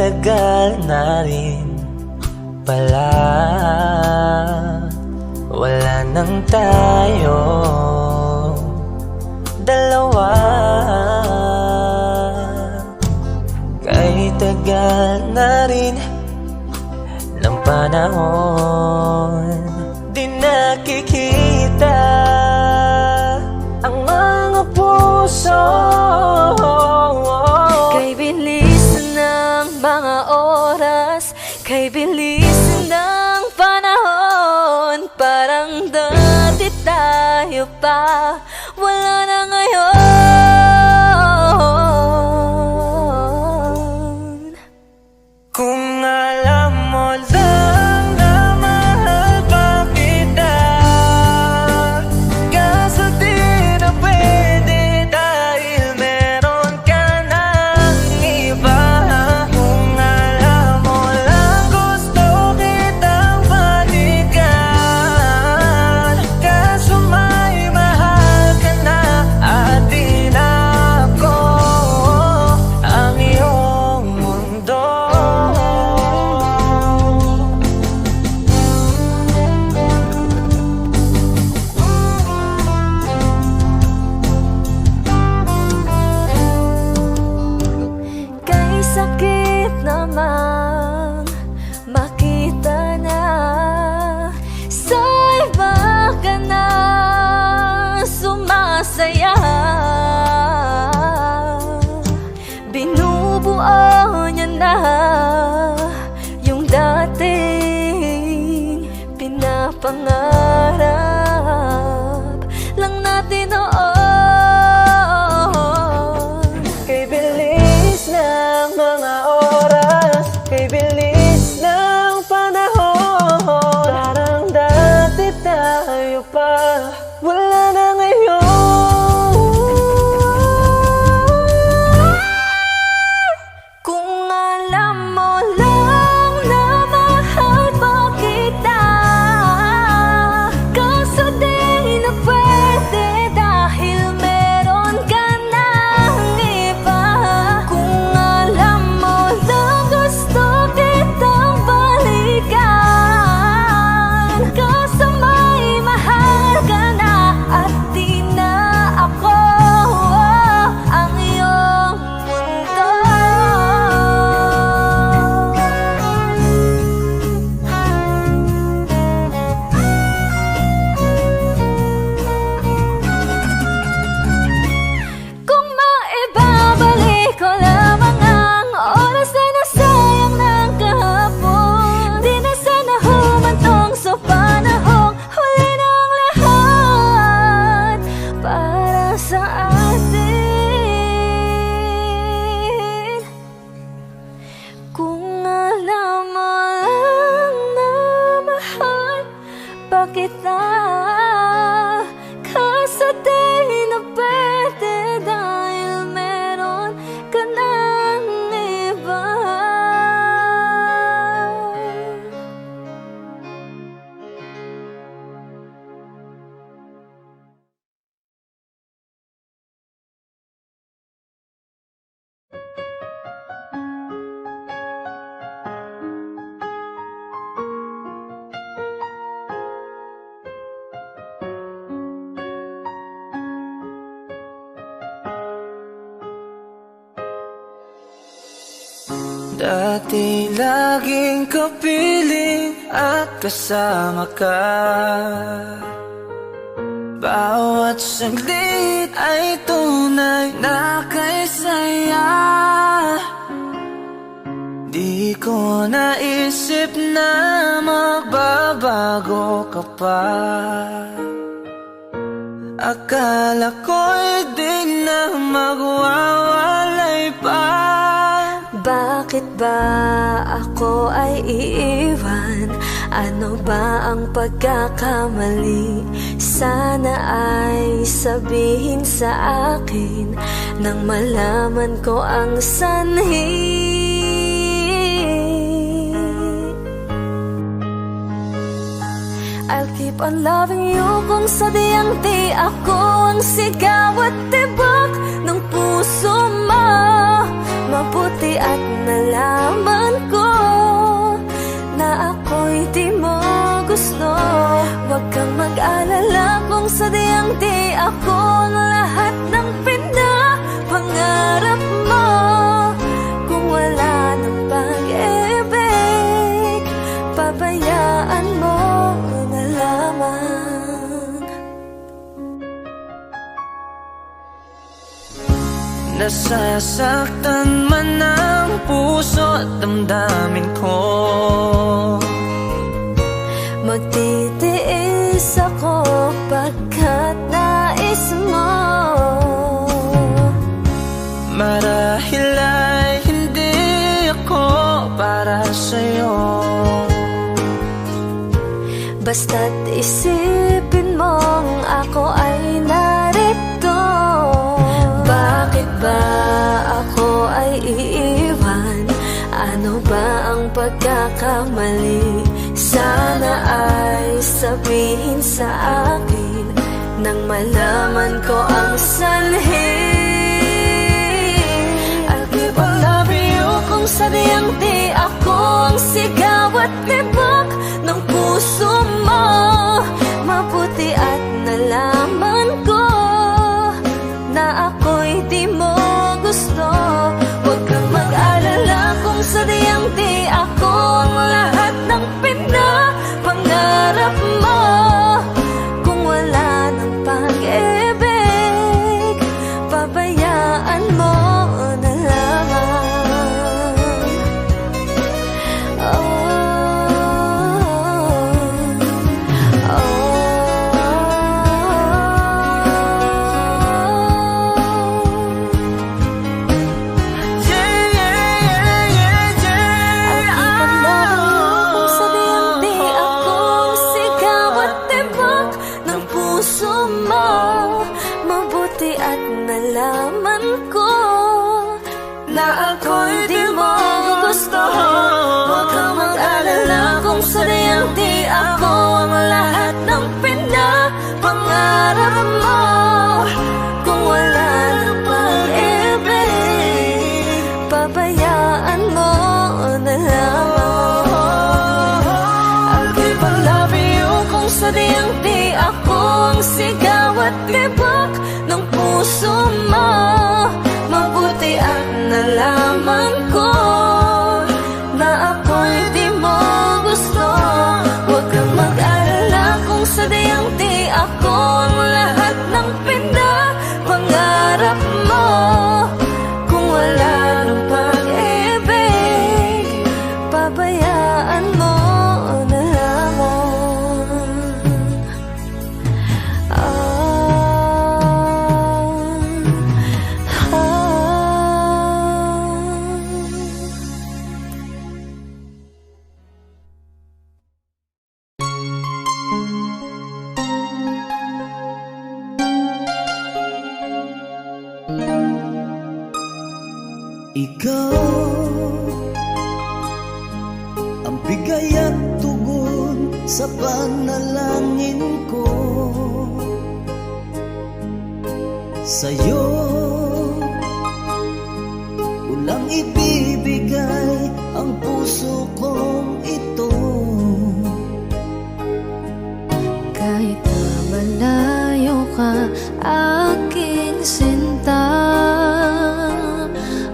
tagal na rin pala, wala nang tayo dalawa. Kay tagal na rin ng panahon, di nakikita ang mga puso. Kay bilis ng mga oras, kay bilis ng panahon, parang dati tayo pa, wala na ngayon. Kung alam mo lang na mahal pa kita, kaso di na pwede dahil meron ka ng iba. Kung alam mo lang gusto kitang balikan, kaso may mahal ka na at di na ako ang iyong mundo. Kay sakit namang makita na sa iba ka na sumasaya. Binubuo niya na yung dating pinapangarap lang natin noon. Kay bilis ng mga oras, kay bilis ng panahon, parang dati tayo pa, wala na ngayon. Kung alam mo lang na mahal pa kita, kaso di na pwede dahil meron ka ng iba. Kung alam mo lang gusto kitang balikan, kaso may mahal ka na at di na ako ang iyong mundo. Kung maibabalik ko lamang ang oras na nasayang ng kahapon, di na sana humantong sa panahong huli ng lahat para sa atin. Kung alam mo lang na mahal pa kita, kaso di na pwede dahil meron ka ng iba. Dati laging kapiling at kasama ka, bawat saglit ay tunay na kay saya. Di ko naisip na magbabago ka pa, akala ko'y di na magwawalay pa. Bakit ba ako ay iiwan? Ano ba ang pagkakamali? Sana ay sabihin sa akin nang malaman ko ang sanhi. I'll keep on loving you kung sadyang di ako ang sigaw at tibok ng puso mo. Mabuti at nalaman ko na ako'y di mo gusto. Huwag kang mag-alala kung sadyang di ako ang lahat ng pinapangarap mo. Kung wala ng pag-ibig, pabayaan mo na lamang. Nasasaktan man ang puso at damdamin ko, magtitiis ako pagkat nais mo. marahil ay hindi ako para sa'yo. Basta't isipin mong ako ay narito. Bakit ba ako ay iiwan? Ano ba ang pagkakamali? Sana ay sabihin sa akin nang malaman ko ang sanhi. I'll keep on loving you kung sadyang di ako ang sigaw at tibok ng puso mo. Mabuti at nalaman ko na ako'y di mo gusto. Huwag kang mag-alala kung sadyang di ako ang lahat ng pinapangarap mo. Kung wala ng pag-ibig, pabayaan mo na lamang. Mabuti at nalaman ko na ako'y di mo gusto. Huwag kang mag-alala kung sadyang di ako ang lahat ng pinapangarap mo. Kung wala ng pag-ibig, pabayaan mo na lamang. I'll keep on loving you kung sadyang di ako ang sigaw at tibok ng puso mo. Mabuti at nalaman ko na ako'y di mo gusto. Huwag kang mag-alala kung sadyang di ako ang lahat ng pinapangarap mo. Kung wala ng pag-ibig, pabayaan mo na lamang. Ikaw ang bigay at tugon sa panalangin ko. Sa'yo ulang ibibigay ang puso kong ito. Kahit na malayo ka, aking sinta,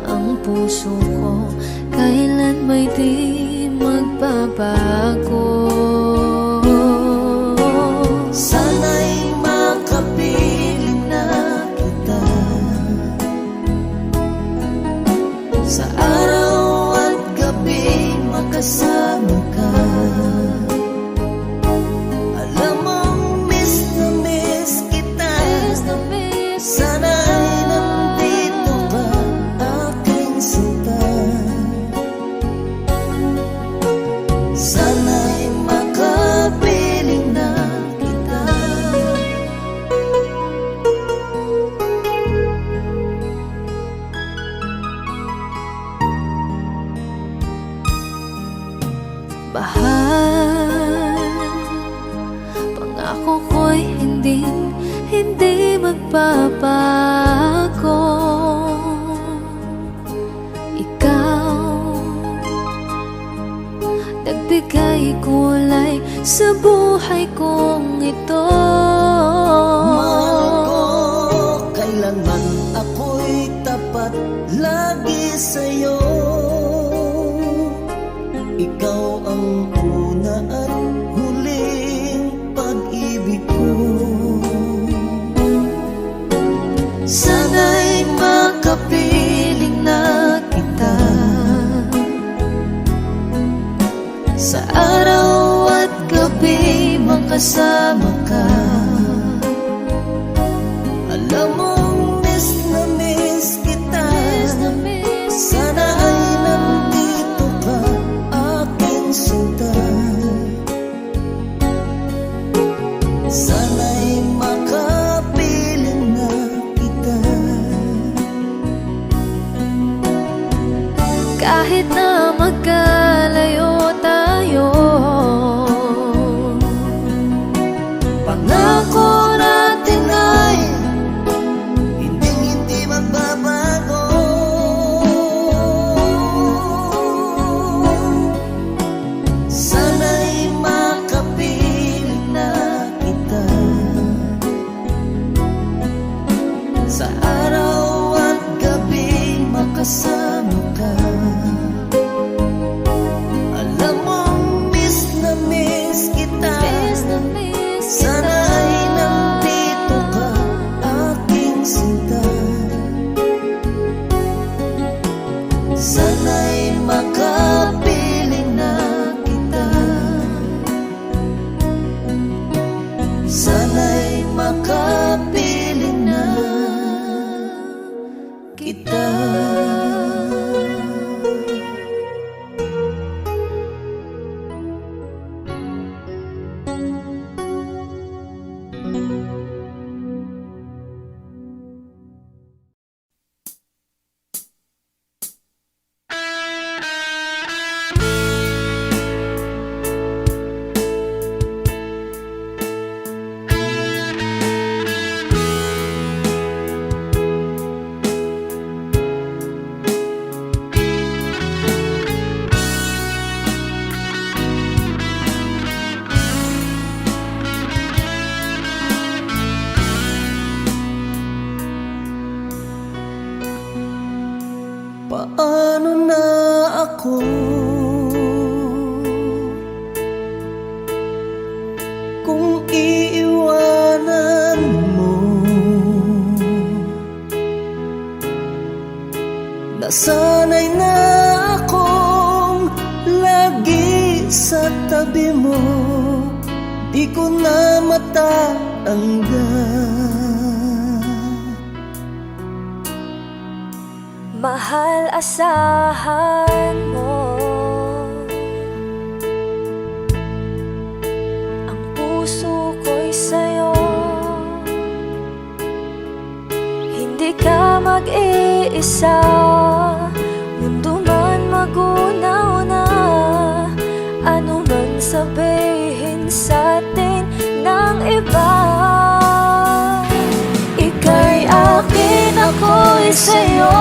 ang puso ko kailan may di magbabago. Sana'y makapiling na kita sa araw at gabi, makasama ka. Alam mong miss na miss kita. Sana'y nandito ka, aking sinta. Sana'y makapiling na kita. Mahal, pangako ko'y hindi magbabago. kulay sa buhay kong ito. Mahal ko, kailanman ako'y tapat lagi sa'yo. Ikaw ang una at huling pag-ibig ko. Sana'y makapiling na kita sa araw at gabi, makasama ka. Alam mong miss na miss kita. Sana ay nandito ka, aking sinta. Sana'y makapiling na kita. Kahit na magkalayo tayo, Pangako natin ay hindi magbabago. Sana'y makapiling na kita sa araw at gabi, makasama ka. Alam mong miss na miss kita. Sana ay nandito ka, aking sinta. Sana'y makapiling na kita. Sana'y makapiling na kita. Paano na ako kung iiwanan mo? Nasanay na akong lagi sa tabi mo, di ko na matatanggal. mahal, asahan mo. Ang puso ko'y sa'yo. Hindi ka mag-iisa, mundo man magunaw na. Ano man sabihin sa'tin ng iba, ika'y akin, ako'y sa'yo.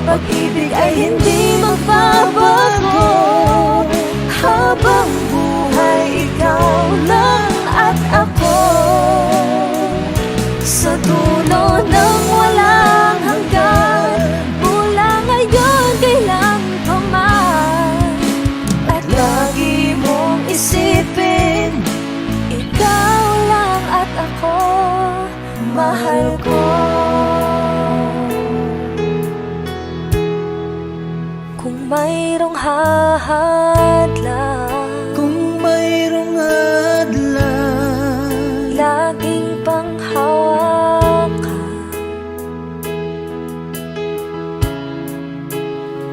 Pag-ibig ay hindi magbabago. Habang buhay, ikaw lang at ako. Sa dulo ng walang hanggan, mula ngayon kailan pa man. At lagi mong isipin, ikaw lang at ako, mahal ko. Kung mayroong hahadlang, Kung mayroong hadlang, laging panghawakan.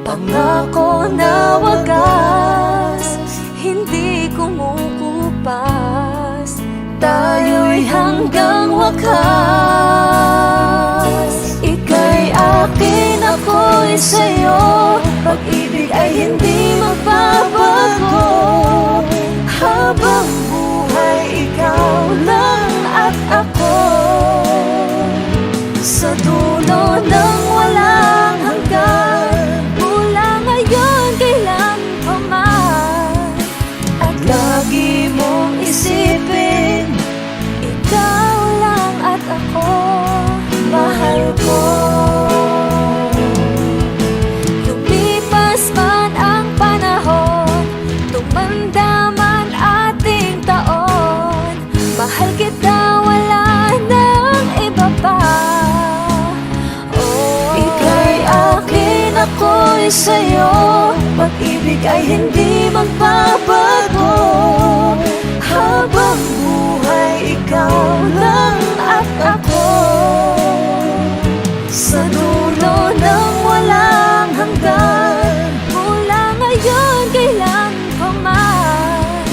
Pangako na wagas, hindi kumukupas. Tayo'y hanggang wakas. Ika'y akin, ako'y sa'yo. Pag-ibig ay hindi magbabago. Habang buhay, ikaw lang at ako. Sa dulo ng walang hanggan, mula ngayon kailan pa man. At lagi pag-ibig ay hindi magbabago. Habang buhay, ikaw lang at ako. Sa dulo ng walang hanggan, mula ngayon kailan pa man.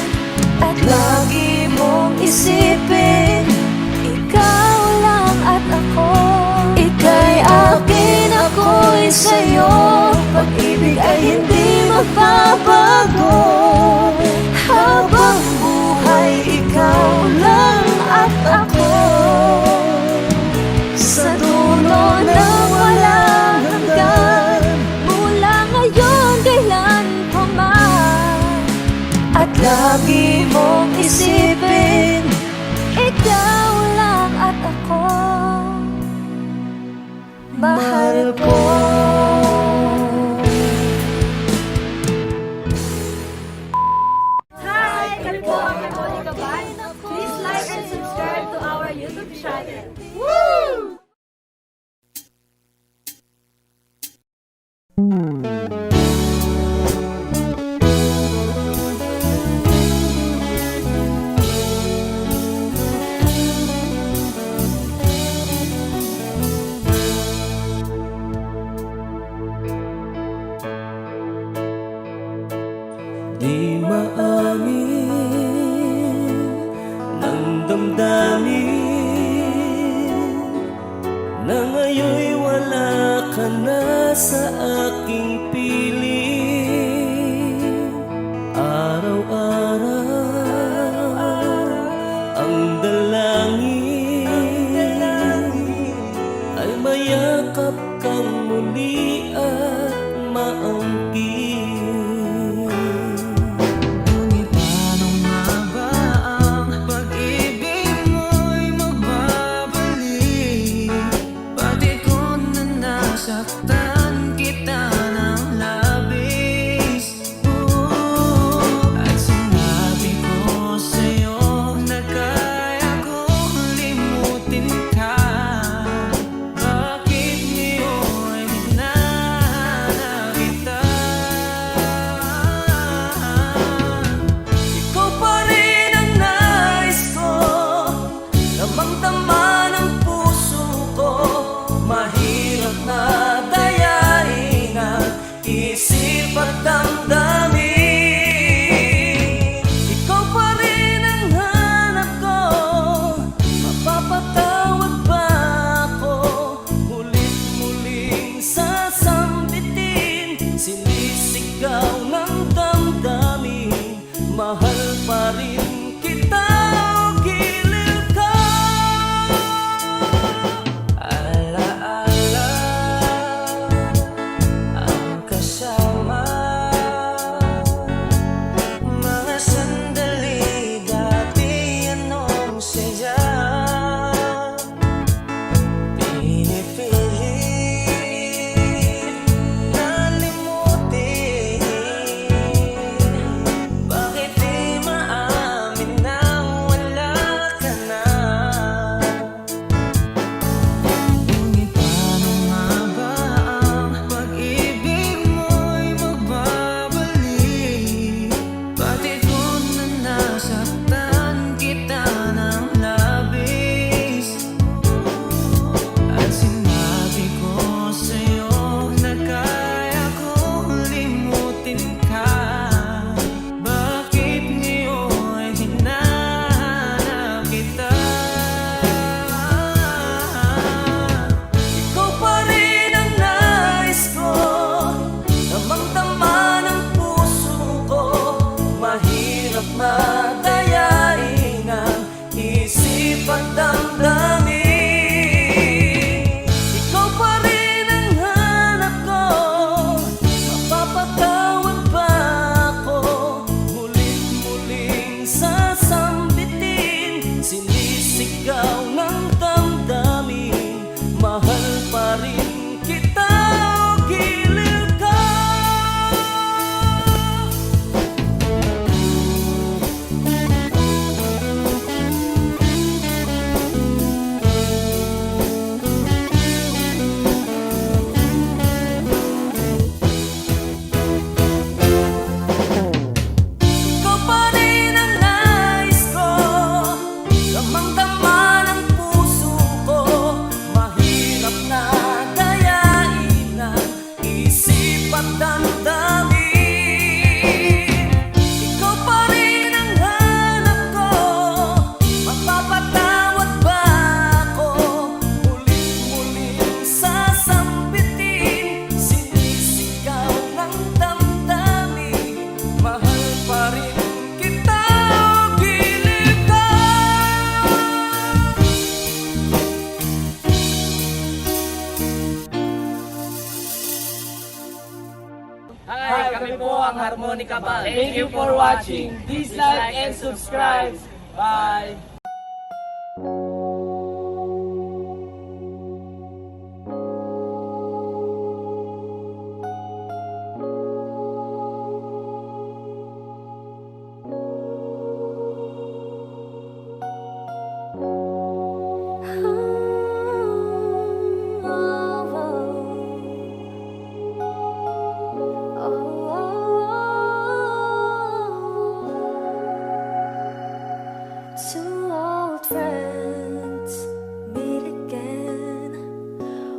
At lagi mong isipin, ikaw lang at ako. Ika'y akin, ako'y sa'yo. Pag-ibig ay hindi magbabago. Habang buhay, ikaw lang at ako. Sa dulo ng walang hanggan, mula ngayon kailan pa man. At lagi mong isipin, ikaw lang at ako. Mahal ko. Monica Bal. Thank you for watching. Please like and subscribe. Bye! Two old friends meet again,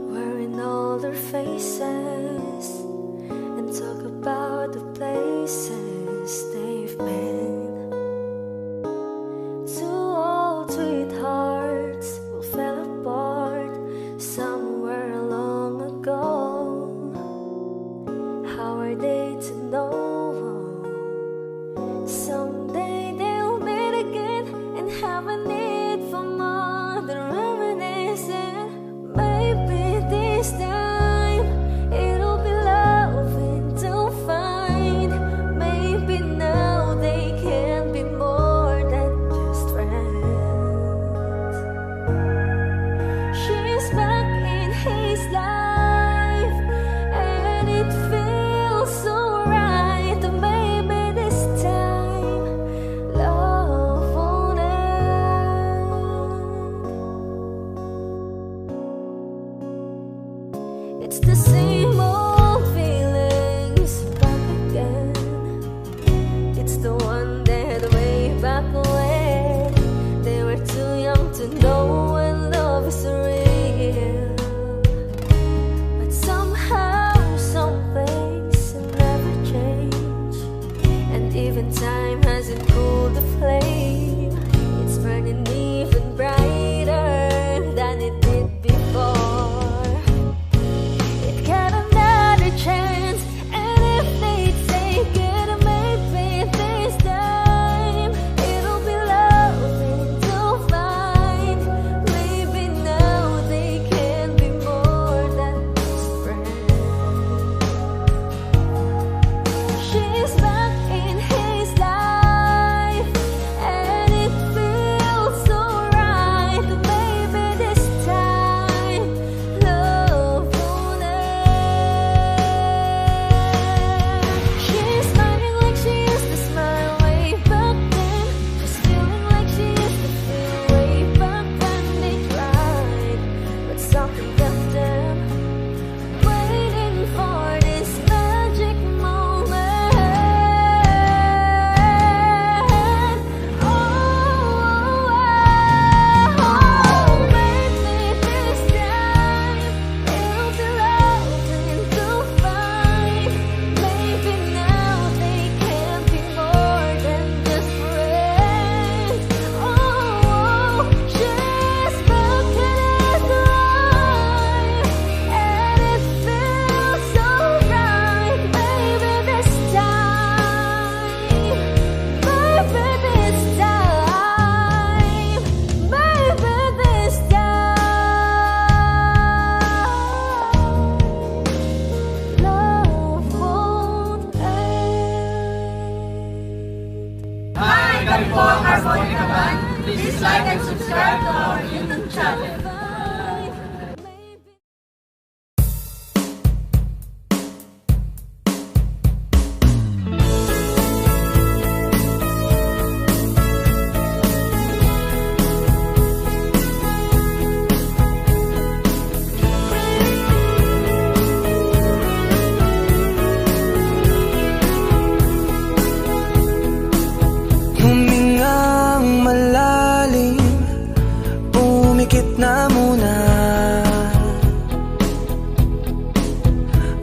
wearing older faces, and talk about the places they've been. Two old sweethearts who fell apart somewhere long ago. How are they to know? Someday they'll meet again and have a need for more than reminiscing. Maybe this time it'll be loving to find. Maybe now they can be more than just friends. She's back in his life, and it feels so right. Maybe this time love won't end. It's the same old feelings back again. It's the one that way back when they were too young to know when love is real. But somehow some things never change, and even time hasn't cooled the flame. It's burning even brighter than it did before. It got another chance, and if they take it, maybe this time it'll be loving to find. Maybe now they can be more than just friends. She's back in his life, and it feels so right. Maybe this time love won't end. She's smiling like she used to smile way back then. She's feeling like she used to feel way back when they tried, but something kept them waiting for this magic moment. Oh, maybe this time it'll be loving to find. Maybe now they can be more than just friends. Oh, she's back in his life, and it feels so right. Maybe this time, maybe this time, maybe this time, love won't end. Hi! Kami po ang Harmonica Band. Please like and subscribe to our YouTube channel. Humingang malalim, pumikit na muna,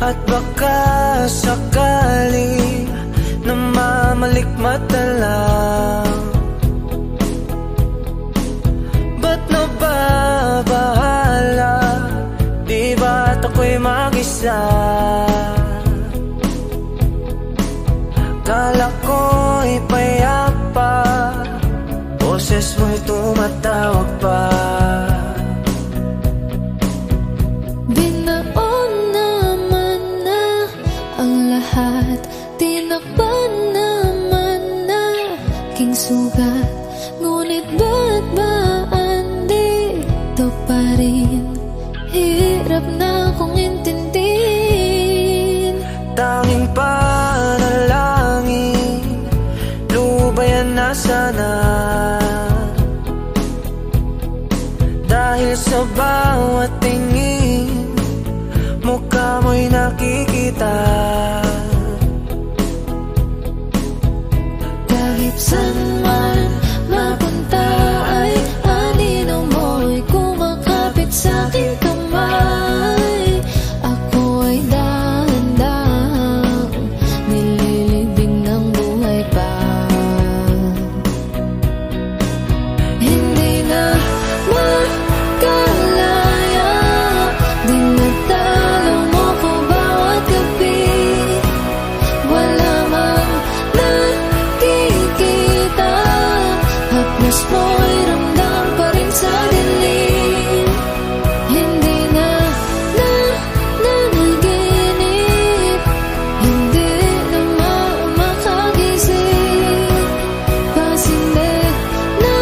at baka sakali namamalikmata lang. Ba't nababahala? Di ba't ako'y mag-isa? Kala ko'y payapa, boses mo'y tumatawag pa. Binaon naman na ang lahat, tinakpan Ngunit ba't ba andito pa rin? Hirap na kong intindihin. Tanging panalangin, lubayan na sana. Dahil sa bawat tingin, mukha mo'y nakikita. Kahit saan man mapunta ay anino mo'y kumakapit sa'king kamay. Ako ay dahan-dahang nililibing ng buhay pa. Hindi na makalaya, dinadalaw mo ko bawat gabi. Wala mang nakikita, haplos mo'y ramdam pa rin sa dilim. Hindi na nanaginip, hindi na makagising. Pasindig na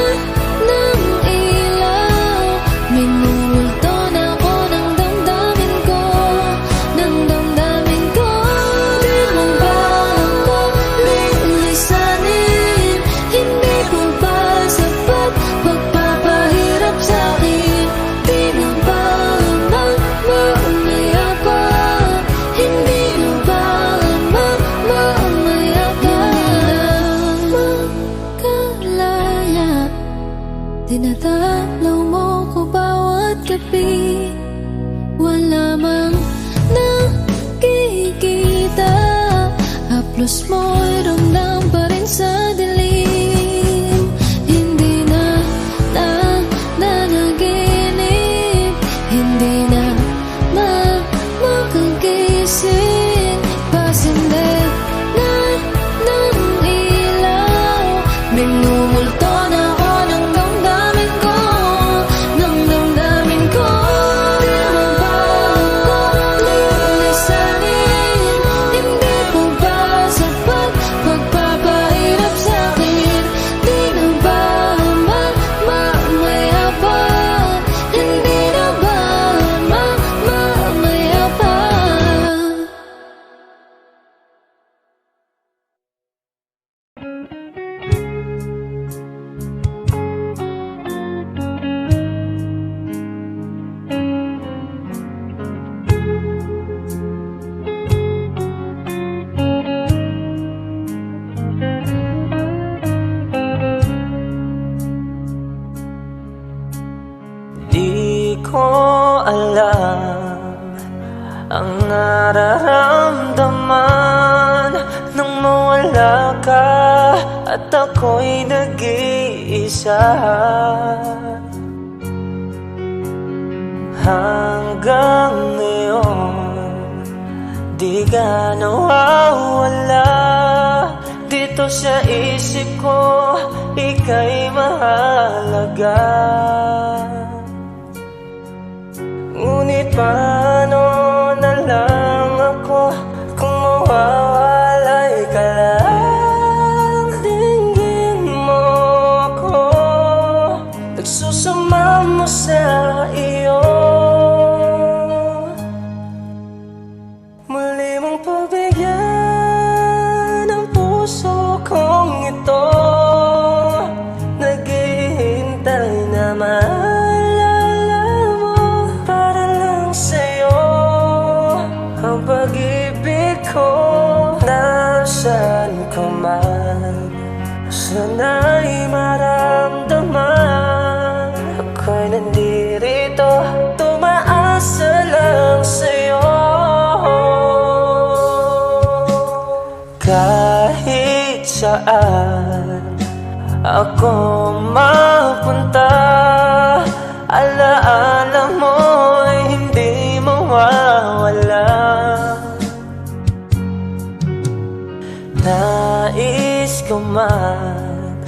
ng ilaw, minumulto na ako ng damdamin ko, ng damdamin ko. Di mo ba ako lilisanin? Hindi ko ba sapat pagpapahirap sa'kin? Di na ba mamamaya pa? Hindi na ba mamamaya pa? Makalaya, dinadalaw mo ko bawat gabi. Wala mang nakikita, haplos mo'y ramdam pa rin sa dilim. Hindi na nanaginip, hindi na makagising. Pasindig na ng ilaw, minumulto na ako ng damdamin ko, ng damdamin ko. Di mo ba ako lilisanin? Hindi ko ba sapat pagpapahirap sa'kin? Di na ba mamamaya pa? Hindi na ba mamamaya pa? Di ko alam ang nararamdaman nang mawala ka at ako'y nag-iisa. Hanggang ngayon, di ka nawawala dito sa isip ko, ika'y mahalaga. Ngunit paano na lang ako kung mawawalay ka lang? Dinggin mo ako, nagsusama mo sa iyo. Muli mong pagbigyan ang puso kong ito, naghihintay na maalala mo. Para lang sa'yo ang pag-ibig ko, nasaan ka man, sana'y maramdaman. Ako'y nandirito, tumaasa lang sa'yo. Kahit saan ako mapunta, alaala mo'y hindi mawawala. Nais ko man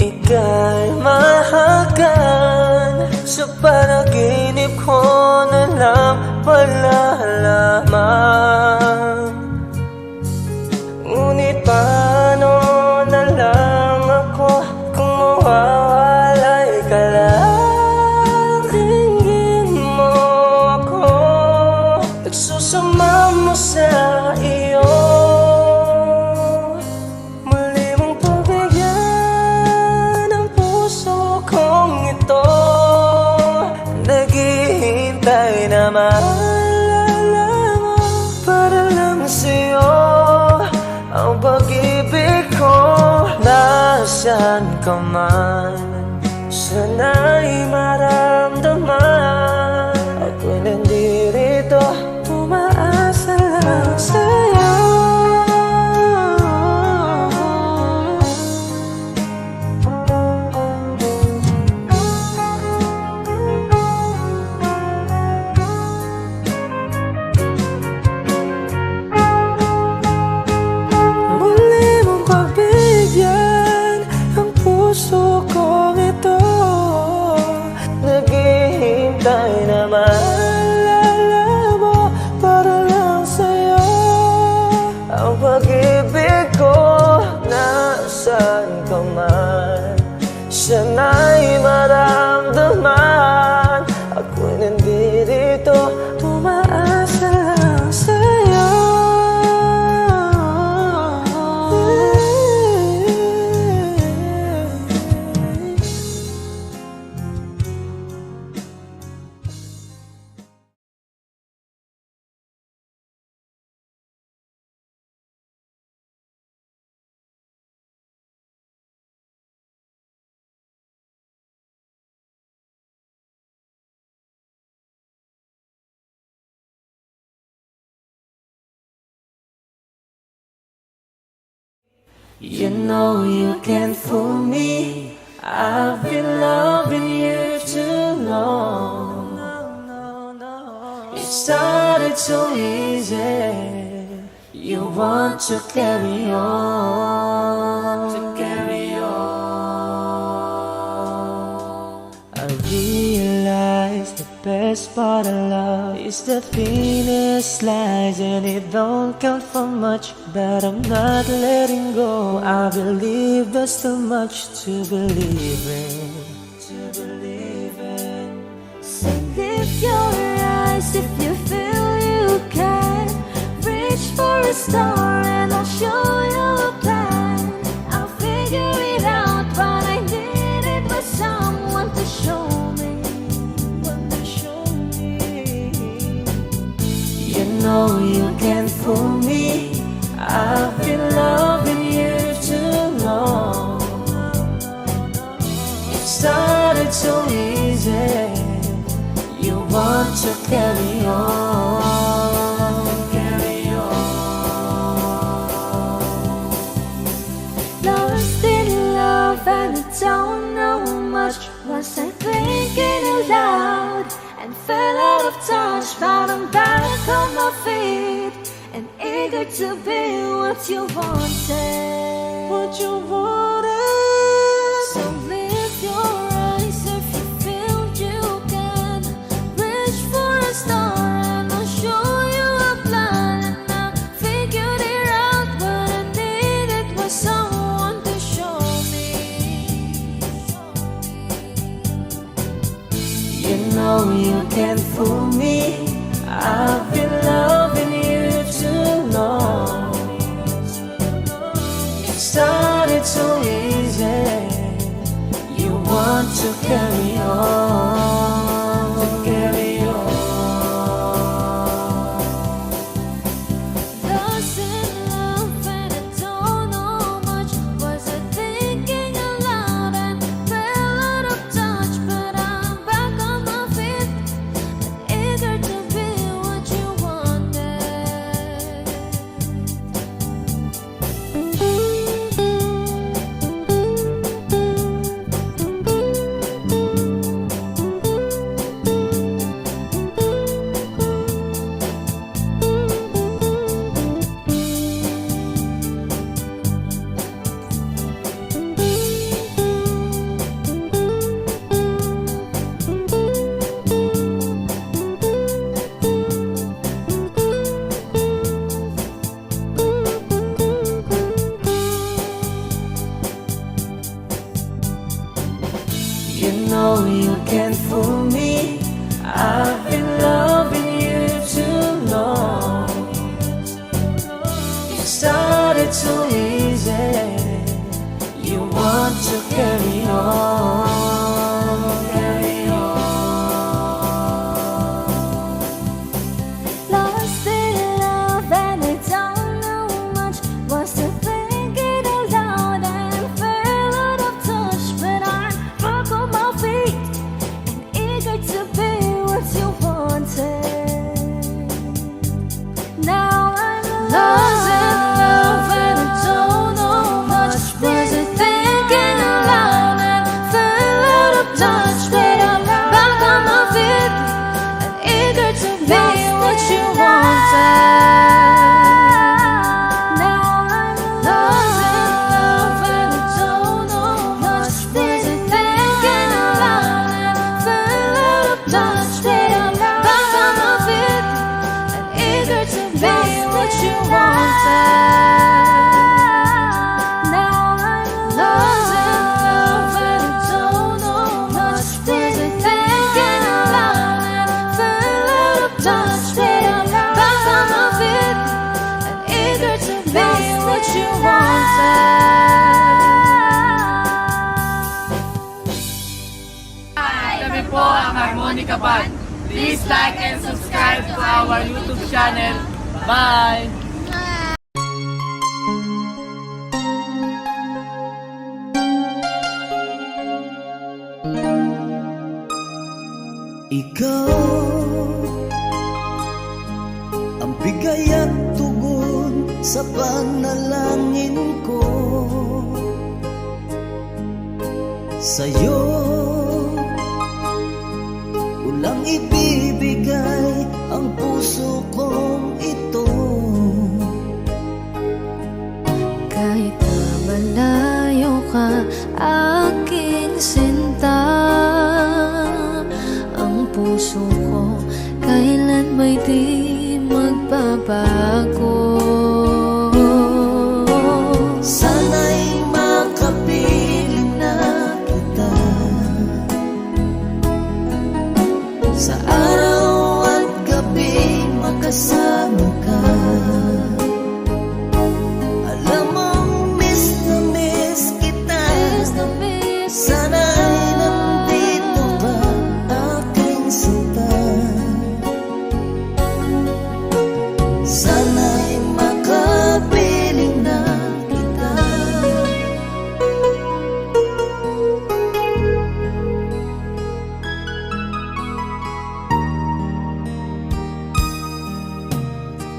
ika'y mahagan, sa panaginip ko na lang malalaman. Ngunit paano na lang ako kung mawawala ka man, sana'y maramdaman. Ako'y nandirito, umaasa lang sa'yo. Naghihintay na maalala mo para lang sa'yo. Ang pag-ibig ko, nasaan ka man, sana'y maramdaman. Ako'y nandirito, umaasa lang sa'yo. You know you can't fool me. I've been loving you too long. It started so easy. You want to carry on, I realize the best part of love is the finish lines, and it don't count for much, but I'm not letting go. I believe there's too much to believe in. So lift your eyes if you feel you can. Reach for a star and I'll show you a plan. I'll figure it out, but I needed was someone to show me. You know you can't fool me. I've been loving you too long. It started so easy. You want to carry on, Lost in love and I don't know much. Was I thinking aloud and fell out of touch? But I'm back on my feet and eager to be what you wanted. So lift your eyes if you feel you can. Reach for a star and I'll show you a plan. And I figured it out, but I needed was someone to show me. You know you can't fool me. I've been loving you too long. It started so easy. You want to carry on, Lost in love and I don't know much. Was I thinking aloud and fell out of touch? But I'm back on my feet and eager to be what you wanted. You know you can't fool me. I've been loving you too long. It started so easy. You want to carry on, Lost in love and I don't know much. Was I thinking aloud and fell out of touch? po ang Harmonica Band. Please like and subscribe to our YouTube channel. Bye! Ikaw ang bigay at tugon sa panalangin ko. Sa'yo ulang ibibigay ang puso kong ito. Kahit na malayo ka, aking sinta, ang puso ko kailan may di magbabago. Sana'y makapiling na kita sa araw at gabi, makasama ka. Alam mong miss na miss kita. Sana'y nandito ka, aking sinta. Sana'y makapiling na kita.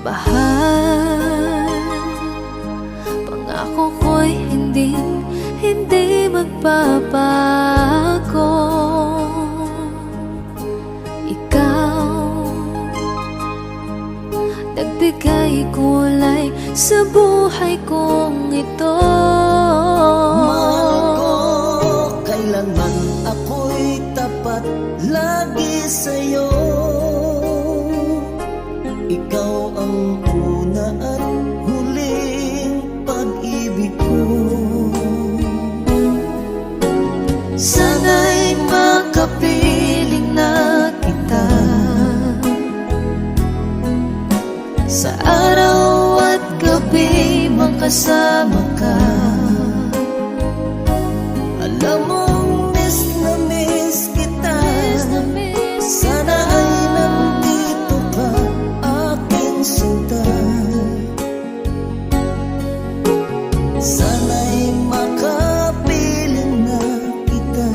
Bahal, pangako ko'y hindi magbabago. Ikaw, nagbigay kulay sa buhay kong ito. Mahal ko, kailanman ako'y tapat lagi sa'yo. Ikaw ang una at huling pag-ibig ko. Sana'y makapiling na kita sa araw at gabi, makasama ka. Alam mong miss na miss kita. Sana ay nandito ka, aking sinta. Sana'y makapiling na kita.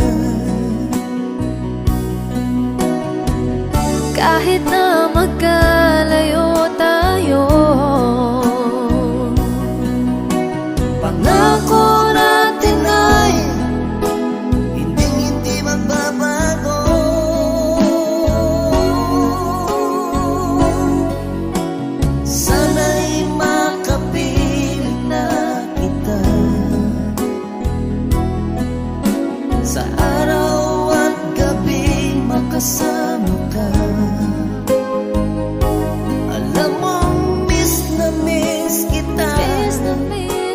Kahit na magkalayo tayo, Pangako natin ay hindi magbabago. Sana'y makapiling na kita sa araw at gabi, makasama ka. Alam mong miss na miss kita.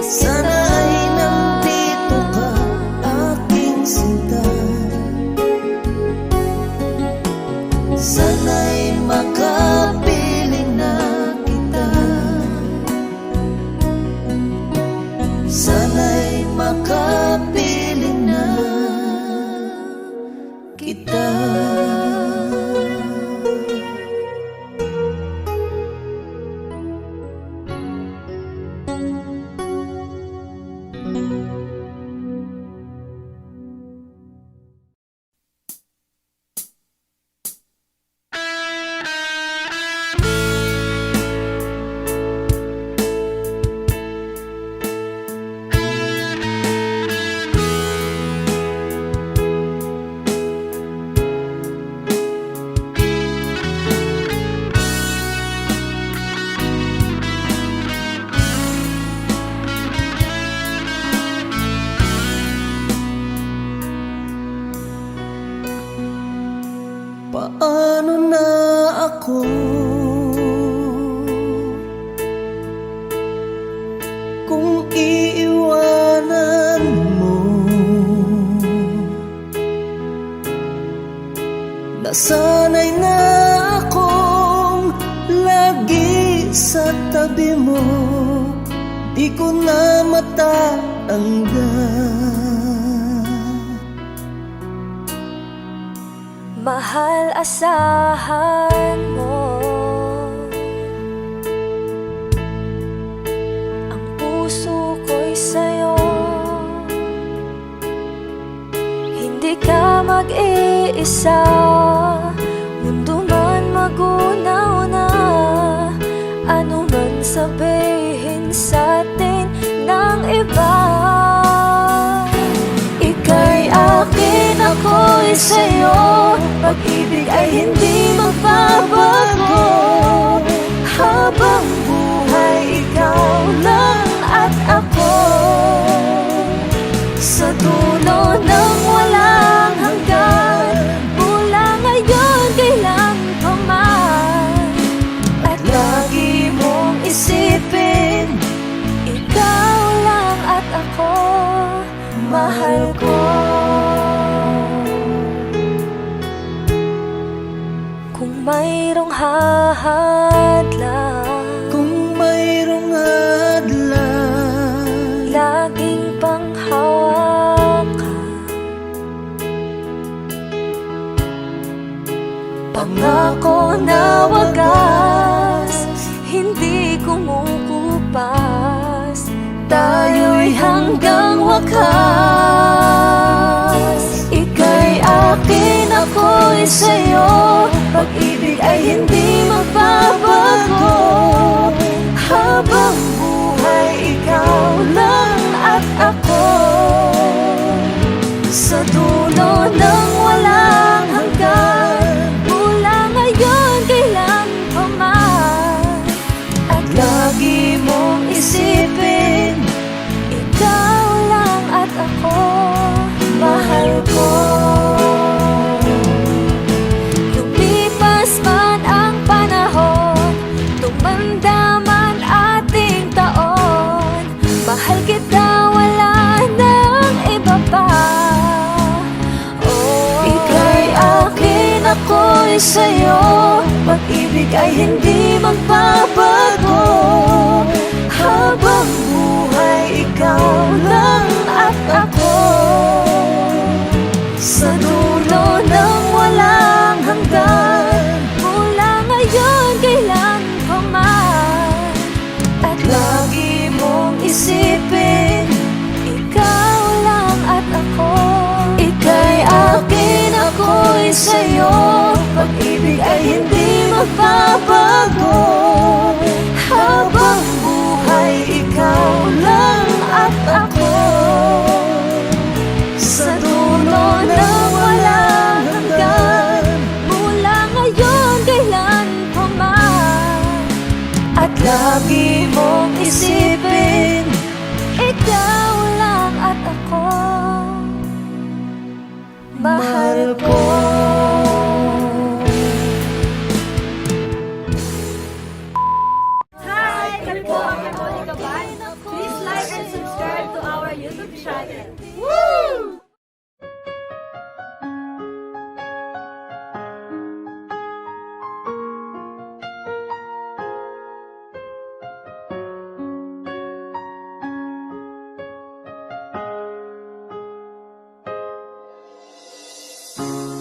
Sana ay nandito ka, aking sinta. Sana'y makapiling na kita. Sana'y makapiling na kita. Paano na ako kung iiwanan mo? Nasanay na akong lagi sa tabi mo, di ko na matatanggal. Mahal, asahan mo ang puso ko'y sa'yo. Hindi ka mag-iisa, mundo man magunaw na. Ano man sabihin sa'tin ng iba, ika'y akin, ako'y sa'yo. Pag-ibig ay hindi magbabago. Habang buhay, ikaw lang at ako. Sa dulo ng walang hanggan, mula ngayon kailan pa man. At lagi mong isipin, ikaw lang at ako, mahal ko. Kung mayroong hahadlang, Kung mayroong hadlang, laging panghawakan. Pangako na wagas, hindi kumukupas. Tayo'y hanggang wakas. Ika'y akin, ako'y sa'yo. Pag-ibig ay hindi magbabago. Habang buhay, ikaw lang at ako. Sa dulo ng walang hanggan, mula ngayon kailan pa man. At lagi mong isipin, ikaw lang at ako, mahal ko. Lumipas man ang panahon, tumanda man ating taon, mahal kita, wala nang iba pa. Ika'y akin, ako'y sa'yo. Pag-ibig ay hindi magbabago. Habang buhay, ikaw lang at ako. Sa dulo ng walang hanggan, mula ngayon kailan pa man. At lagi mong isipin, ikaw lang at ako. Ika'y akin, ako'y sa'yo. Pag-ibig ay hindi magbabago. Habang buhay, ikaw lang at ako. Sa dulo ng walang hanggan, mula ngayon kailan pa man. At lagi mong isipin, ikaw lang at ako, mahal ko. Hi! Kami po ang Monica Ban. Please like and subscribe to our YouTube channel. Woo!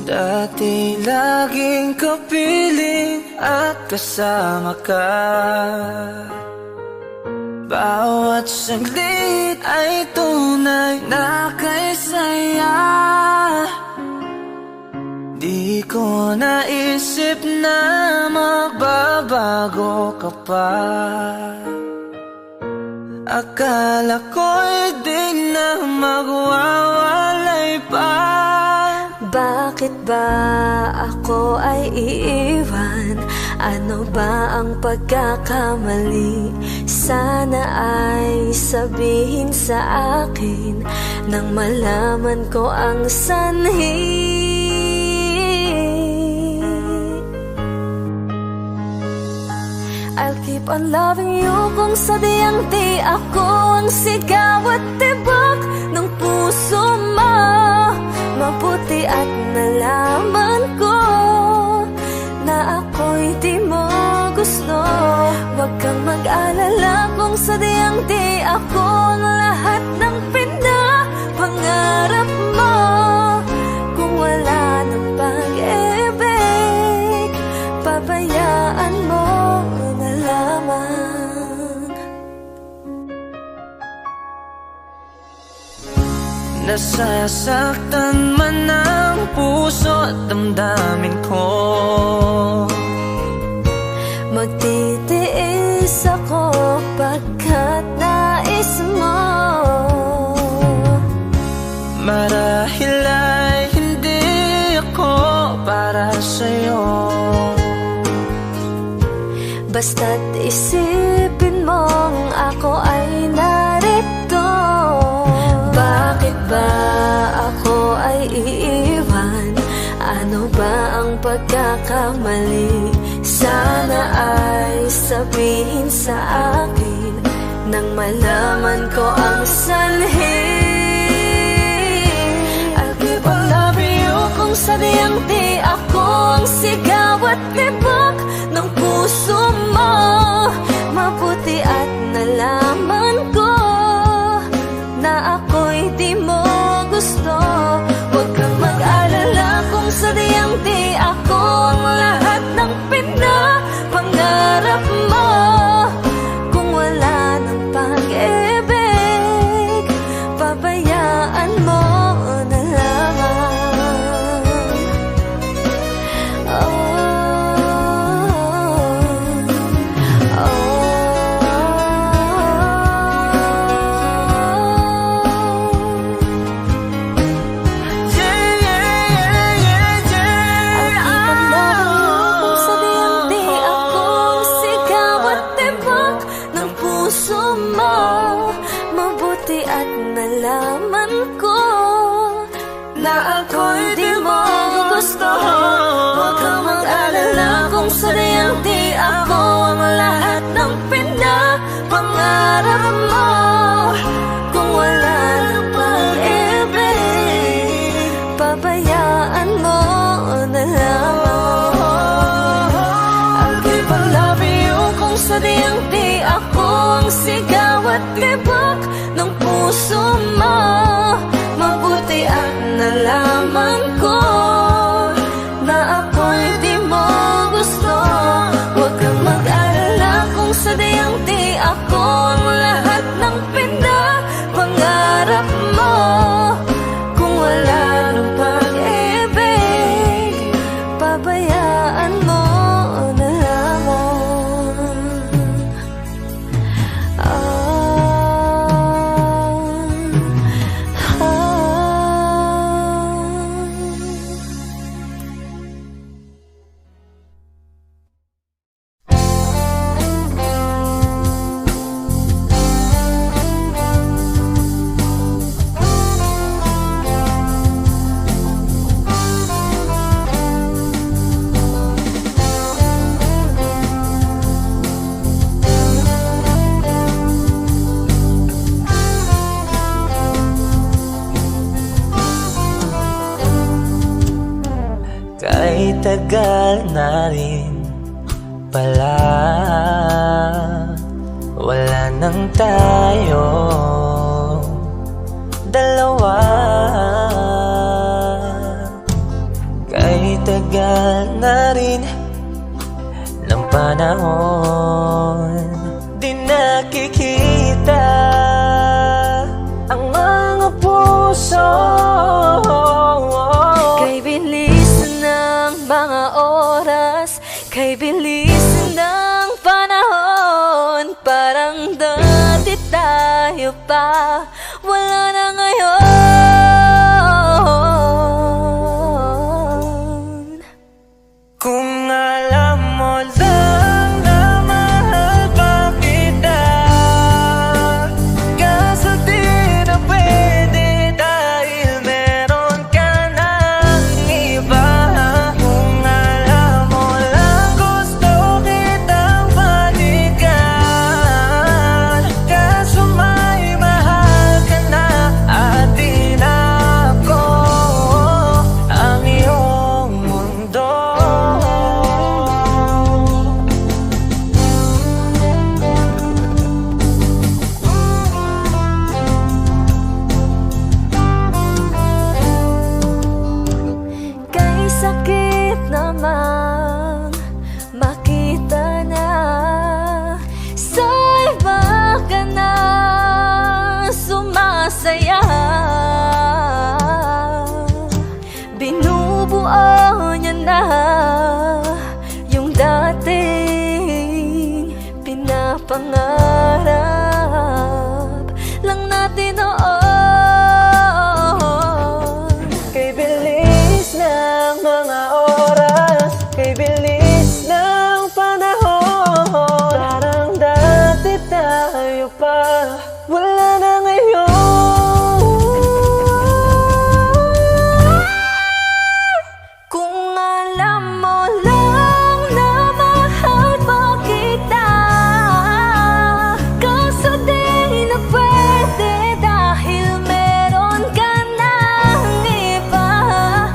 Dati laging kapiling at kasama ka. Bawat saglit ay tunay na kay saya. Di ko naisip na magbabago ka pa. Akala ko'y di na magwawalay pa. Bakit ba ako ay iiwan? Ano ba ang pagkakamali? Sana ay sabihin sa akin nang malaman ko ang sanhi. I'll keep on loving you kung sadyang di ako ang sigaw at tibok ng puso mo. Mabuti at nalaman ko na ako'y di mo gusto. Huwag kang mag-alala kung sadyang di ako ang lahat ng pinapangarap mo. Kung wala ng pag-ibig Masasaktan man ang puso at damdamin ko. Magtitiis ako pagkat nais mo. Marahil ay hindi ako para sa'yo. Basta't isipin mong ako ay narito. Bakit ba ako ay iiwan? Ano ba ang pagkakamali? Sana ay sabihin sa akin nang malaman ko ang sanhi. I'll keep on loving you kung sadyang di ako ang sigaw at tibok ng puso mo. Mabuti at nalaman ko na ako'y di mo gusto. Huwag kang mag-alala kung sadyang di ako ang lahat ng pinapangarap mo. Kung wala ng pag-ibig, pabayaan mo na lamang. Nalaman ko na ako'y di mo gusto. Huwag kang mag-alala kung sadyang di ako ang lahat ng pinapangarap mo. Kung wala ng pag-ibig, pabayaan mo na lamang. I'll keep on loving you kung sadyang di ako ang sigaw at tibok ng puso mo. Mabuti at nalaman ko na ako'y di mo gusto. Huwag kang mag-alala kung sadyang di ako ang lahat ng pinapangarap mo. Kung wala ng pag-ibig, pabayaan mo na lamang. Kahit tagal na rin pala, wala nang tayo dalawa. Kahit tagal na rin ng panahon, di nakikita ang mga puso. Kay bilis ng mga oras, kay bilis ng panahon, parang dati tayo pa, wala na ngayon. Kung alam mo lang na mahal pa kita, kaso di na pwede dahil meron ka ng iba. Kung alam mo lang gusto binuo niya na yung dating pinapangarap lang natin noon. Kay bilis ng mga oras, kay bilis ng panahon, parang dati tayo pa, wala na ngayon. Kung alam mo lang na mahal mo kita, kaso di na pwede dahil meron ka ng iba.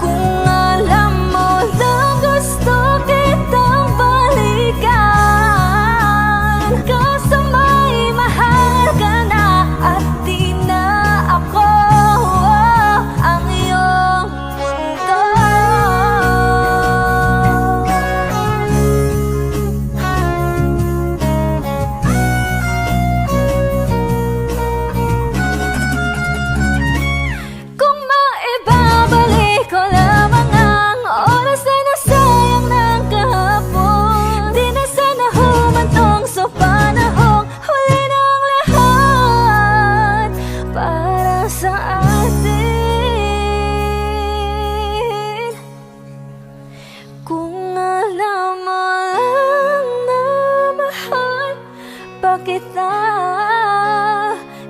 Kung alam mo lang gusto kitang balikan, kaso may mahal ka na at di na ako ang iyong mundo. Kung maibabalik ko lamang ang oras na nasayang ng kahapon, di na sana humantong sa panahong huli ng lahat para sa atin. Kung alam mo lang na mahal pa kita,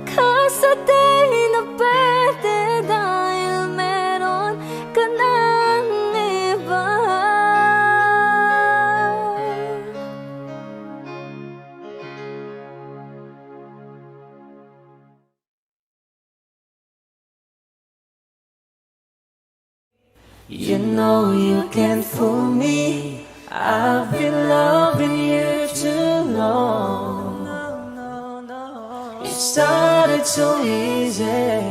kaso di na pwede dahil meron ka ng iba. You know you can't fool me, I've been loving you too long. It started so easy,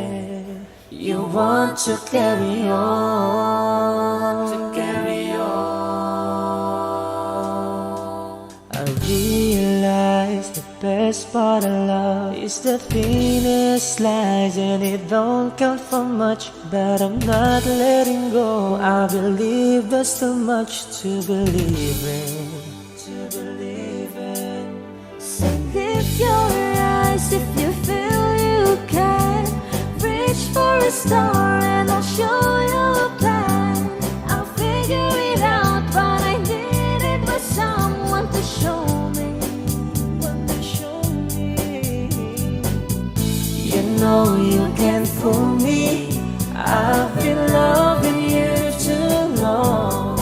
you want to carry on, I realize the best part of love is the thinnest slice, and it don't count for much, but I'm not letting go. I believe there's too much to believe in. So lift your eyes if you feel you can. Reach for a star and I'll show you a plan. I'll figure it out, but I needed was someone to show me. You know you can't fool me, I've been loving you too long.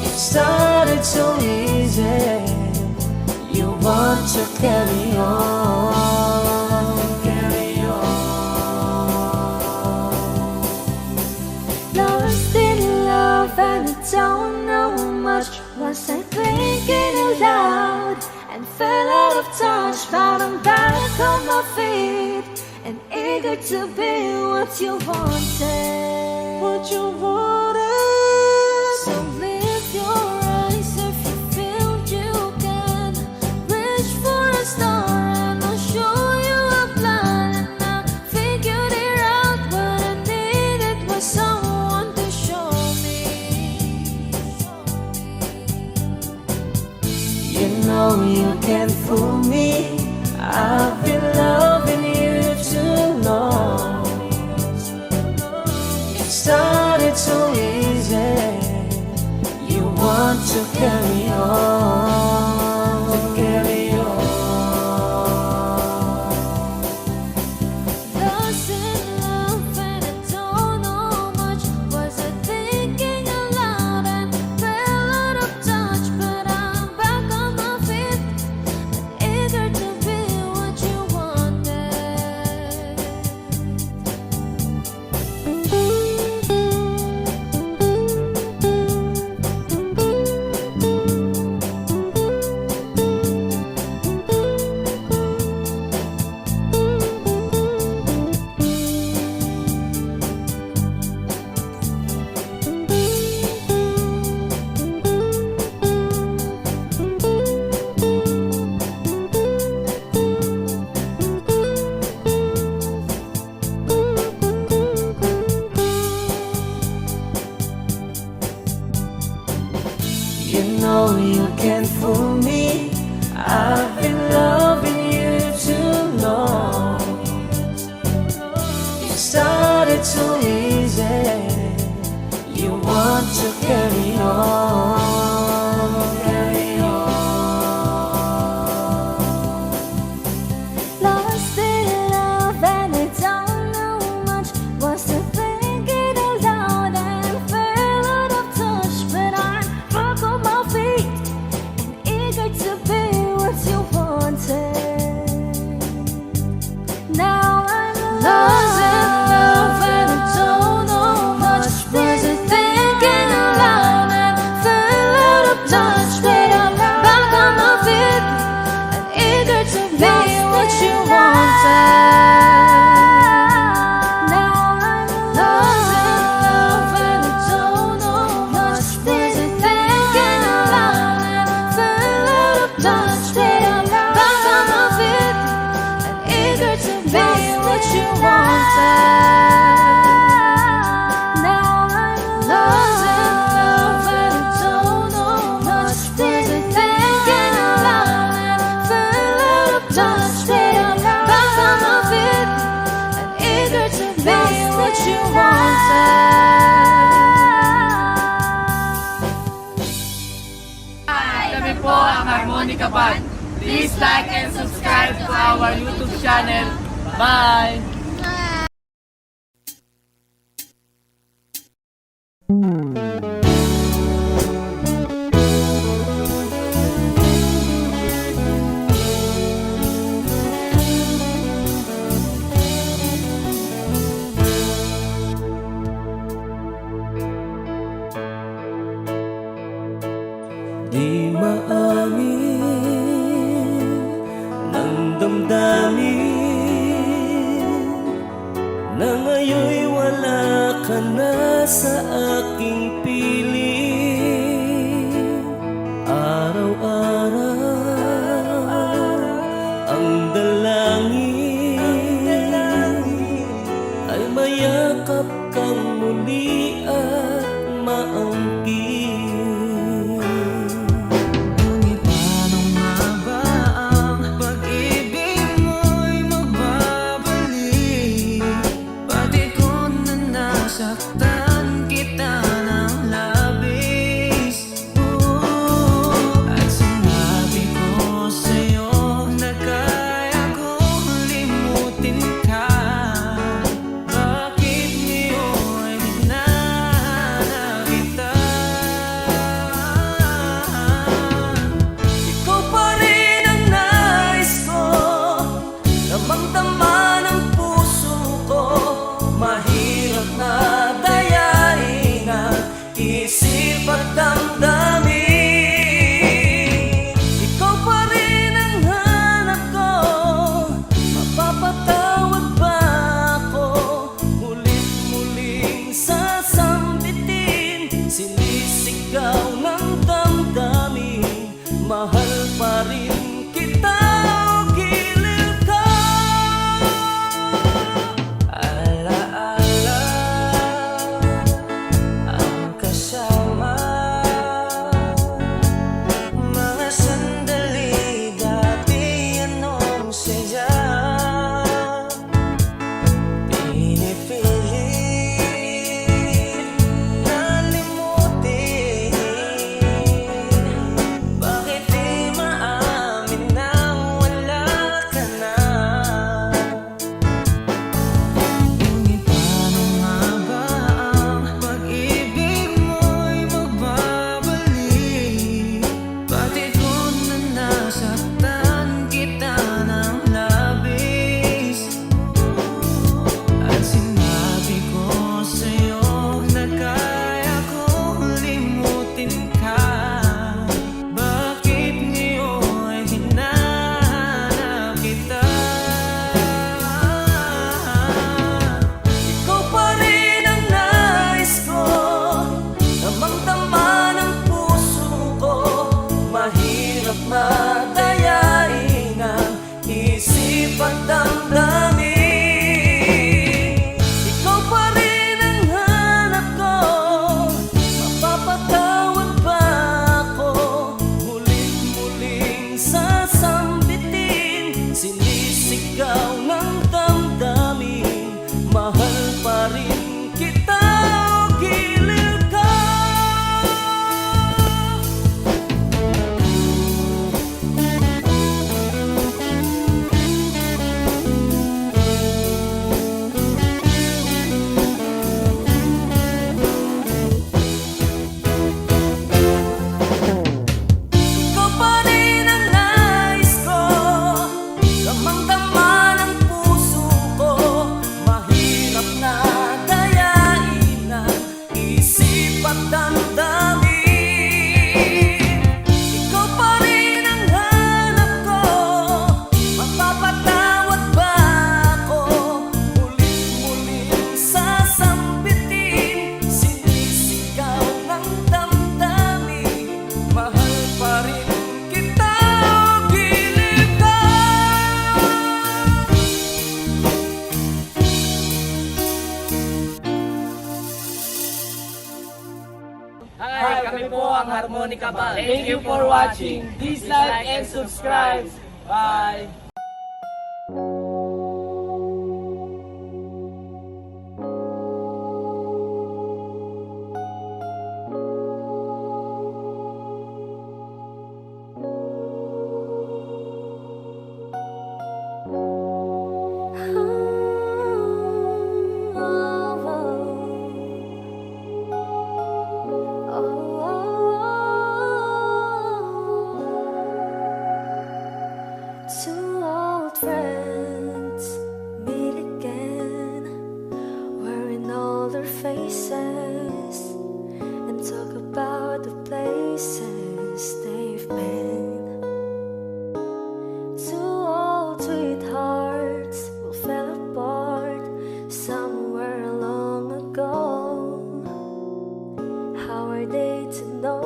It started so easy, you want to carry on, Lost in love and I don't know much. Was I thinking aloud and fell out of touch? But I'm back on my feet and eager to be what you wanted. what you wanted. So lift your eyes if you feel you can. Reach for a star and I'll show you a plan. And I figured it out, but I needed was someone to show me. You know you can't fool me, I've been loving you too long. It started so easy, you want to carry on, Lost in love and I don't know much. Was I thinking aloud and fell out of touch? But I'm back on my feet and eager to be what you wanted. know you can't fool me. I've been loving you too long. It started too easy. You want to carry on, carry on. Lost in love and I don't know much. Was I thinking aloud and fell out of touch? But I'm back on my feet and eager to be what you wanted. Now I'm lost in love and I don't know much. Was I thinking aloud and fell out of touch? But I'm back on my feet and eager to be what you wanted. Now I'm lost in love and I don't know much. Was I thinking aloud and fell out of touch? But I'm back on my feet and eager to be what you wanted. Now I'm lost in love and I don't know much. Was I thinking aloud and fell out of touch? But I'm back on my feet and eager to be what you wanted. Kami po ang Harmonica Band. Please like and subscribe to our YouTube channel. Bye! Di maamin ng damdamin na ngayon'y wala ka na sa aking piling. Araw-araw ang dalangin ay mayakap kang muli at maangkin. Ngunit paano nga ba ang pag-ibig mo'y magbabalik? Pati ko na nasaktan kita ng labis. At sinabi ko sa'yo na kaya kong limutin ka. Bakit ngayon hinahanap kita? Ikaw pa rin ang nais ko, damang-dama ng puso ko. Mahirap na dayain Hi, kami po ang Harmonica Band. Thank you for watching. Please like and subscribe. Bye! Two old friends meet again, wearing older faces, and talk about the places they've been. Two old sweethearts who fell apart somewhere long ago. How are they to know?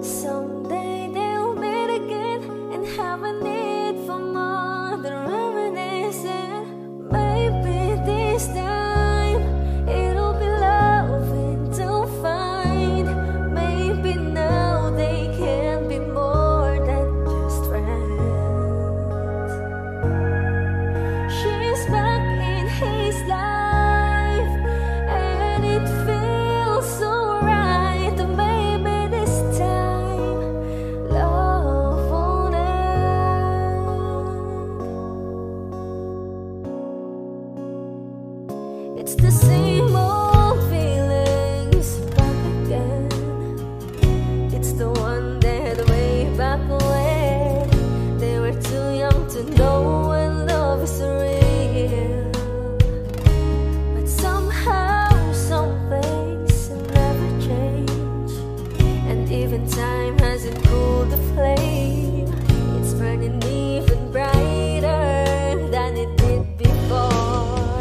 Someday they'll meet again and have a need for more than reminiscing. Maybe this time it'll be loving to find. Maybe now they can be more than just friends. She's back in his life, and it feels so right. Maybe this time love won't end. It's the same old feelings back again. It's the one that way back when they were too young to know when love is real. But somehow some things never change, and even time hasn't cooled the flame. It's burning even brighter than it did before.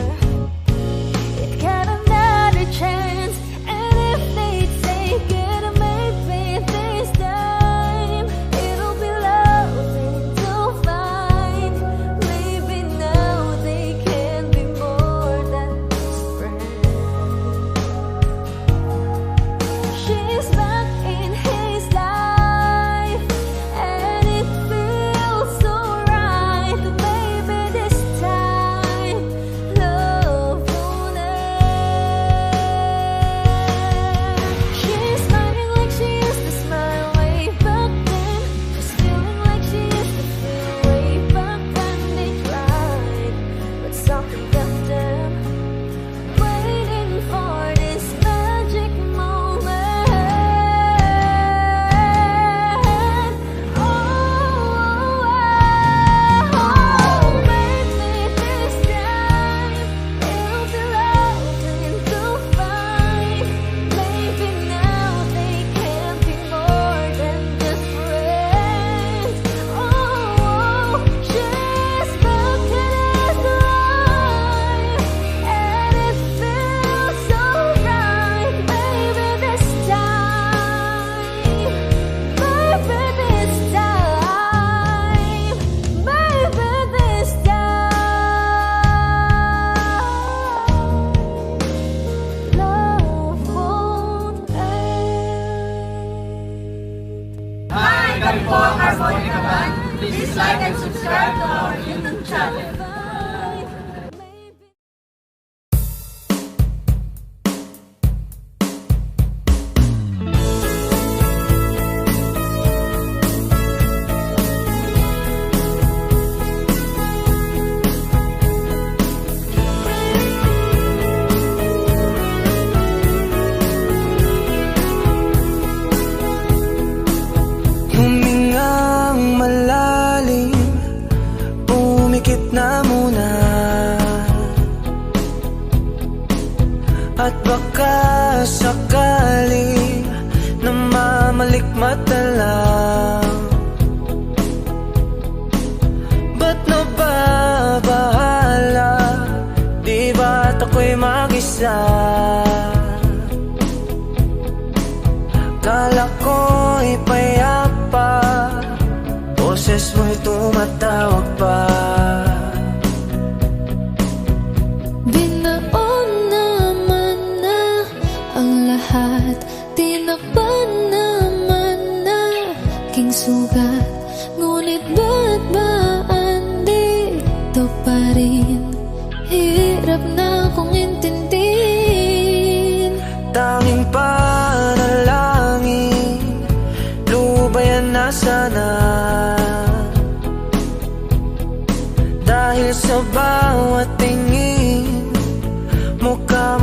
It got another chance, and if they take it, maybe this time it'll be loving to find. Maybe now they can be more than just friends. She's back in his life, and it feels so right. Maybe this time love won't end. She's smiling like she used to smile way back then. She's feeling like she used to feel way back when they tried, but something left them waiting for this magic moment. Oh, maybe this time it'll be loving to find. Maybe now they can be more than just friends. Oh, she's back in his life, and it feels so right. Maybe this time, maybe this time, maybe this time, love won't end. Hi, kami po ang Harmonica Band. Please like and subscribe to our YouTube channel. Humingang malalim, umikit na muna, at baka sakali namamalikmata lang. Ba't nababahala? Di ba't ako'y mag-isa? Kala ko'y payapa, boses mo'y tumatawag pa. Binaon naman na ang lahat.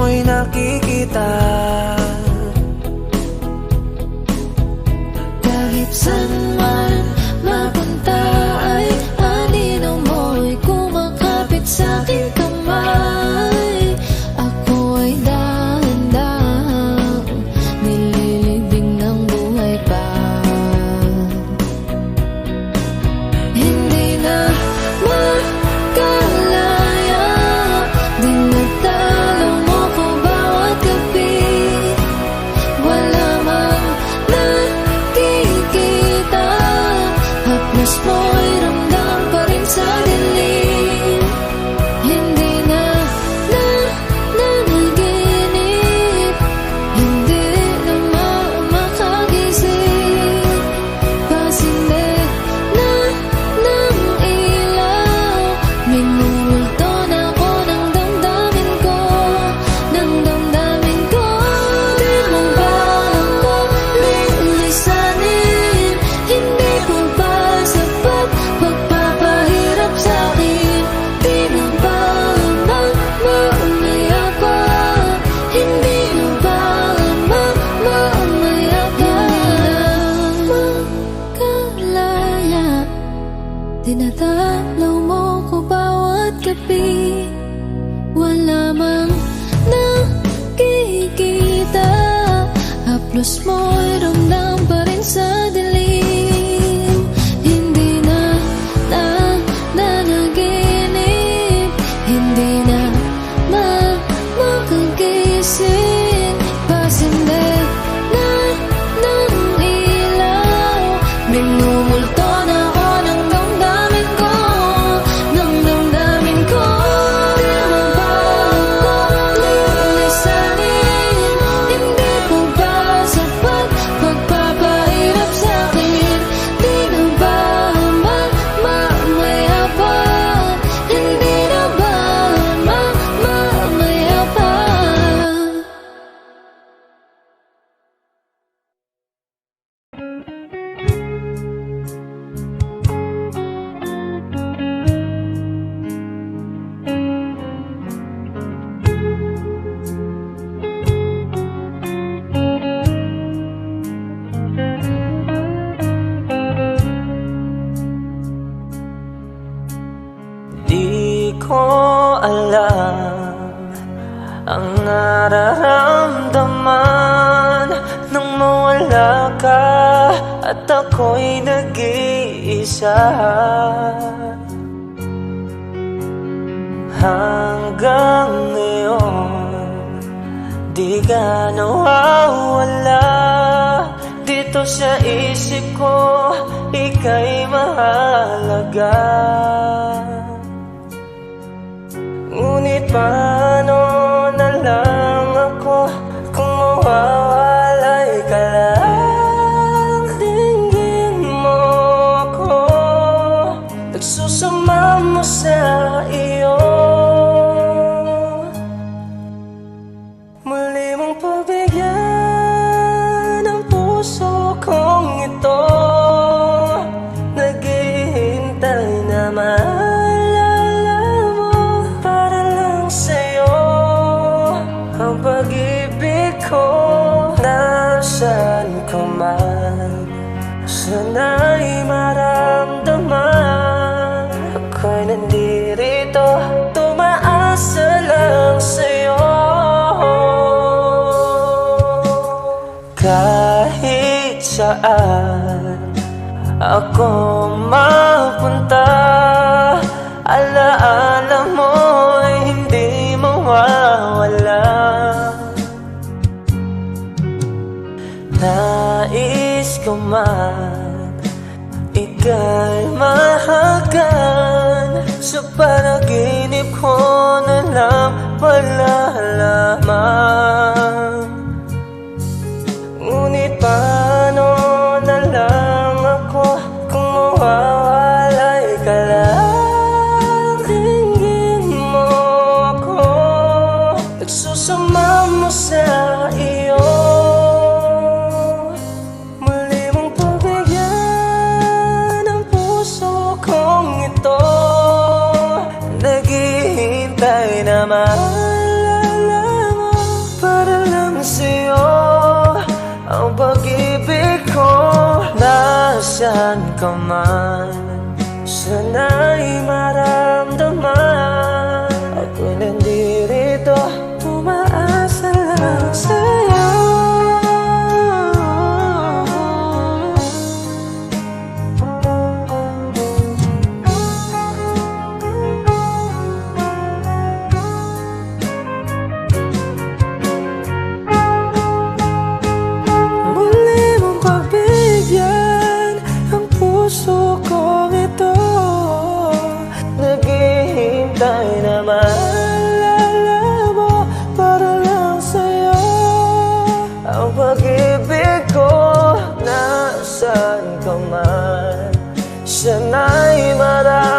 mo'y nakikita. Kahit saan man mapunta ay anino mo'y kumakapit sa'king kamay. Ako ay dahan-dahang nililibing ng buhay pa. Hindi na makalaya, dinadalaw mo ko bawat gabi. Wala mang nakikita, haplos mo'y ramdam pa rin sa dilim. Hindi na nanaginip, hindi na makagising. Pasinde na ng ilaw, minumulto na ako ng damdamin ko, ng damdamin ko. Di mo ba ako lilisanin? Hindi ko ba sapat pagpapahirap sa'kin? Di mo ba mamaya pa? Hindi mo ba mamaya pa? Makalaya, dinadalaw mo ko bawat gabi. Wala mang nakikita, haplos mo'y ramdam pa rin sa dilim. Hindi na nanaginip, hindi na makagising. Pasinde na ng ilaw, minumulto na ako ng damdamin ko, ng damdamin ko. Di mo ba ako lilisanin? Hindi ko ba sapat pagpapahirap sa'kin? Di na ba mamaya pa? Hindi na ba mamaya pa? Di ko alam ang nararamdaman nang mawala ka at ako'y nag-iisa. Hanggang ngayon, di ka nawawala dito sa isip ko, ika'y mahalaga. Ngunit paano na lang ako kung mawawalay ka lang? Dinggin mo ako, nagsusama mo sa iyo. Muli mong pagbigyan ang puso kong ito, naghihintay na maalala mo para lang sa'yo. Ang pag-ibig ko nasaan ka man, sana'y maramdaman. Ako'y nandirito, tumaasa lang sa'yo. Kahit saan ako mapunta, alaala mo'y hindi mawawala. Nais ko man ika'y mahagan, sa panaginip ko na lang malalaman. Ngunit paano na lang ako kung mawawalay ka lang? Dinggin mo ako, nagsusama mo sa iyo. Muli mong pagbigyan ang puso kong ito, naghihintay na maalala mo ka man, sana'y maramdaman. Ako'y nandirito, umaasa lang sa'yo. Muli mong pagbigyan ang puso kong ito. Naghihintay na maalala mo para lang sa'yo. Ang pag-ibig ko, nasaan ka man, sana'y marami.